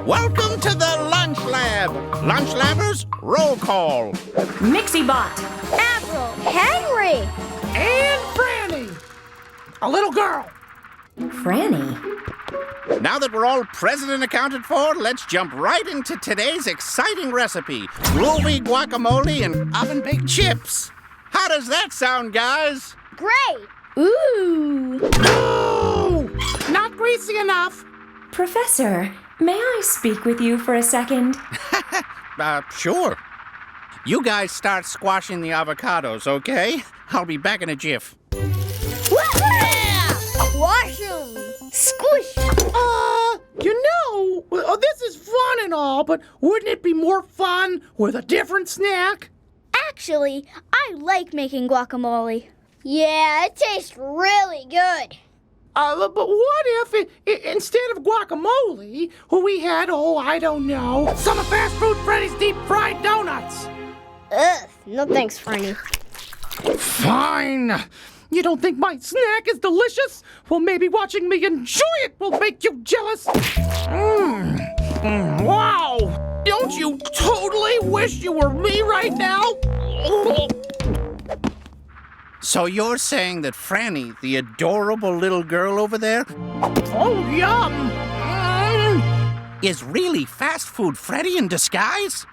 Welcome to the Lunch Lab. Lunch Labbers, roll call. Mixie-bot. Apple. Henry. And Franny. A little girl. Franny. Now that we're all present and accounted for, let's jump right into today's exciting recipe. Groovy guacamole and oven-baked chips. How does that sound, guys? Great. Ooh. No! Not greasy enough. Professor, may I speak with you for a second? Sure. You guys start squashing the avocados, okay? I'll be back in a jiff. Yeah! Wash 'em. Squish. This is fun and all, but wouldn't it be more fun with a different snack? Actually, I like making guacamole. Yeah, it tastes really good. But what if instead of guacamole, we had, I don't know, some of fast food Freddy's deep fried donuts? Ugh, no thanks, Franny. Fine. You don't think my snack is delicious? Well, maybe watching me enjoy it will make you jealous. Wow! Don't you totally wish you were me right now? So you're saying that Franny, the adorable little girl over there, Oh, yum! is really fast food Freddy in disguise?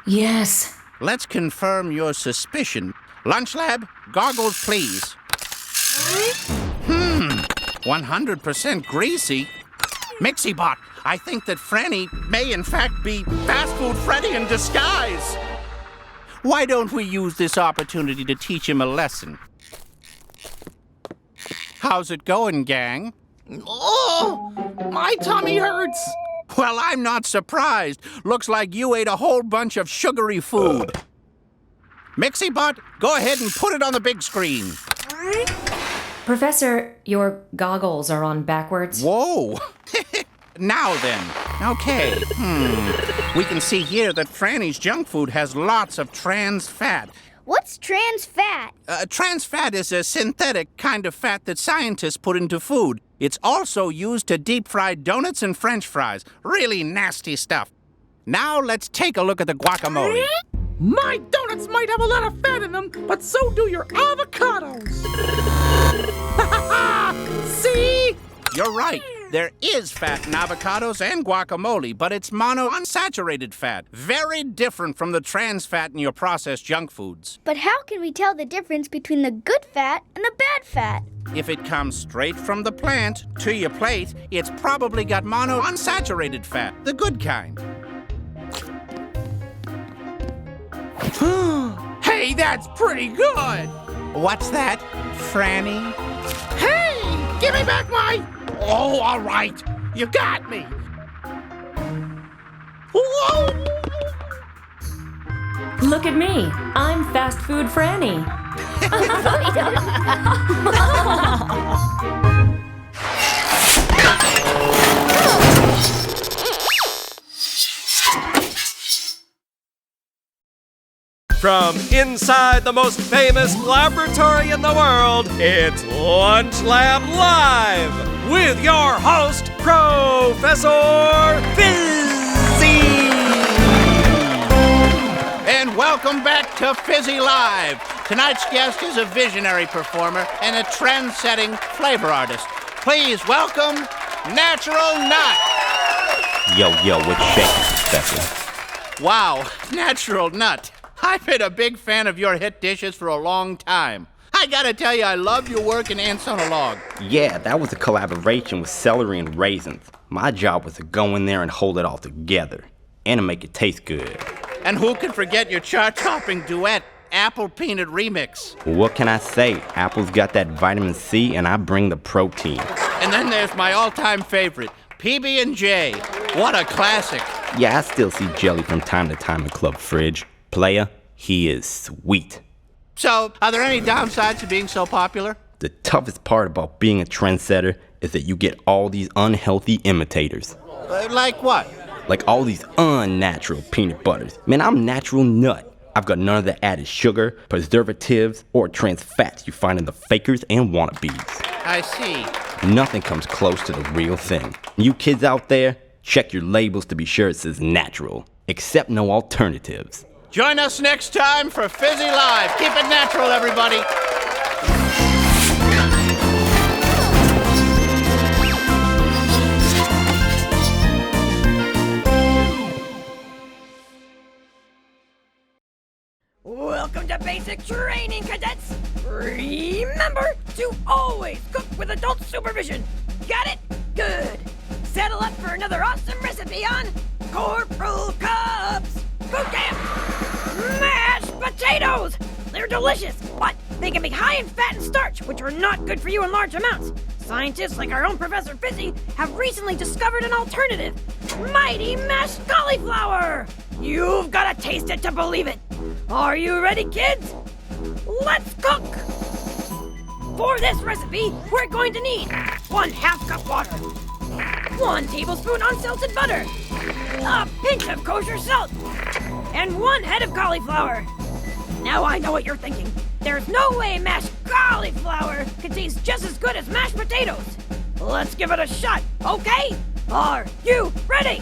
Yes. Let's confirm your suspicion. Lunch Lab, goggles, please. 100% greasy. Mixie-bot, I think that Franny may in fact be fast food Freddy in disguise. Why don't we use this opportunity to teach him a lesson? How's it going, gang? Oh, my tummy hurts. Well, I'm not surprised. Looks like you ate a whole bunch of sugary food. Mixie-bot, go ahead and put it on the big screen. Professor, your goggles are on backwards. Whoa! Now then, okay. We can see here that Franny's junk food has lots of trans fat. What's trans fat? Trans fat is a synthetic kind of fat that scientists put into food. It's also used to deep fry donuts and French fries. Really nasty stuff. Now let's take a look at the guacamole. My donuts might have a lot of fat in them, but so do your avocados. See? You're right. There is fat in avocados and guacamole, but it's monounsaturated fat. Very different from the trans fat in your processed junk foods. But how can we tell the difference between the good fat and the bad fat? If it comes straight from the plant to your plate, it's probably got monounsaturated fat, the good kind. Hey, that's pretty good. What's that, Franny? Hey, give me back my... Oh, all right. You got me. Whoa! Look at me. I'm fast food Franny. From inside the most famous laboratory in the world, it's Lunch Lab Live with your host, Professor Fizzy. And welcome back to Fizzy Live. Tonight's guest is a visionary performer and a trend-setting flavor artist. Please welcome Natural Nut. Yo, what's shaking, Professor? Wow, Natural Nut. I've been a big fan of your hit dishes for a long time. I gotta tell you, I love your work in Ants on a Log. Yeah, that was a collaboration with celery and raisins. My job was to go in there and hold it all together, and to make it taste good. And who can forget your chart-topping duet, Apple Peanut Remix? What can I say? Apple's got that vitamin C, and I bring the protein. And then there's my all-time favorite, PB&J. What a classic. Yeah, I still see Jelly from time to time in Club Fridge. Player, he is sweet. So, are there any downsides to being so popular? The toughest part about being a trendsetter is that you get all these unhealthy imitators. Like what? Like all these unnatural peanut butters. Man, I'm natural nut. I've got none of the added sugar, preservatives, or trans fats you find in the fakers and wannabes. I see. Nothing comes close to the real thing. You kids out there, Check your labels to be sure it says natural. Accept no alternatives. Join us next time for Fizzy Live. Keep it natural, everybody. Welcome to basic training, cadets! Remember to always cook with adult supervision. Got it? Good. Settle up for another awesome recipe on Corporal Cub's Boot Camp! Mashed potatoes! They're delicious, but they can be high in fat and starch, which are not good for you in large amounts. Scientists like our own Professor Fizzy have recently discovered an alternative. Mighty mashed cauliflower! You've got to taste it to believe it. Are you ready, kids? Let's cook! For this recipe, we're going to need 1/2 cup water, 1 tablespoon unsalted butter, a pinch of kosher salt, and 1 head of cauliflower. Now I know what you're thinking. There's no way mashed cauliflower can taste just as good as mashed potatoes. Let's give it a shot, okay? Are you ready?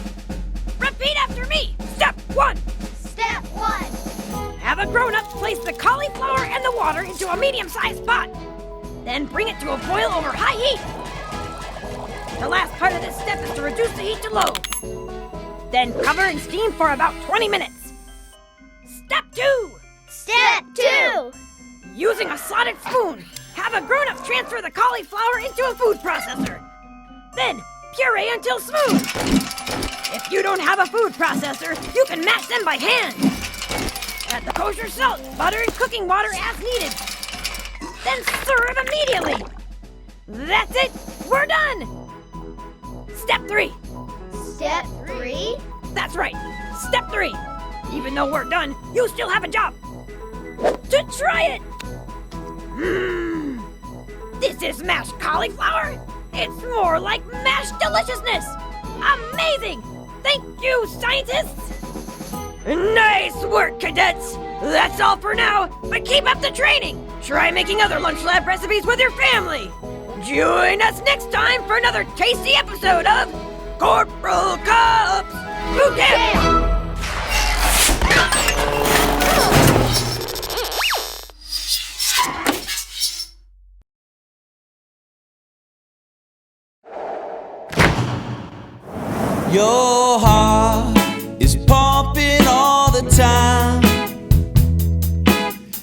Repeat after me. Step 1. Step 1. Have a grown-up place the cauliflower and the water into a medium-sized pot. Then bring it to a boil over high heat. The last part of this step is to reduce the heat to low. Then cover and steam for about 20 minutes. Step 2. Step 2. Using a slotted spoon, have a grown-up transfer the cauliflower into a food processor. Then puree until smooth. If you don't have a food processor, you can mash them by hand. Add the kosher salt, butter, and cooking water as needed. Then serve immediately. That's it. We're done. Step 3. Step 3? That's right. Step 3. Even though we're done, you still have a job. To try it. This is mashed cauliflower. It's more like mashed deliciousness. Amazing. Thank you, scientists. Nice work, cadets. That's all for now, but keep up the training. Try making other lunch lab recipes with your family. Join us next time for another tasty episode of Corporal Cub's Boot Camp. Your heart is pumping all the time.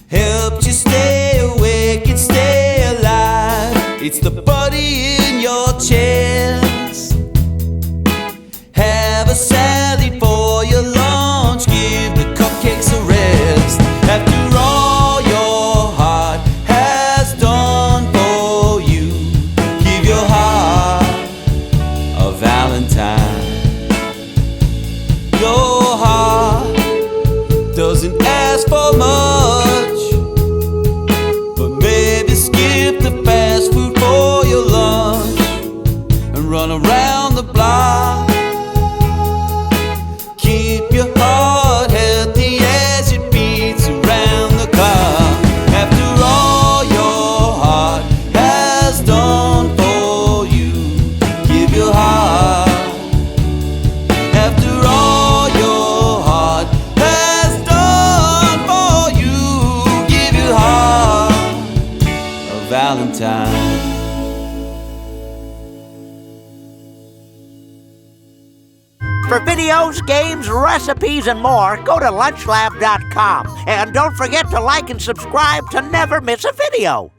Help you stay awake and stay alive. It's the buddy in your chest. Have a salad for your lunch. Give the cupcakes a rest. After all your heart has done for you, give your heart a Valentine. Your heart doesn't ask for much, but maybe skip the fast food for your lunch and run around the block. Keep your heart healthy as it beats around the clock. After all your heart has done for you, give your heart. After all your heart has done for you, give your heart a Valentine. For videos, games, recipes, and more, go to lunchlab.com. And don't forget to like and subscribe to never miss a video.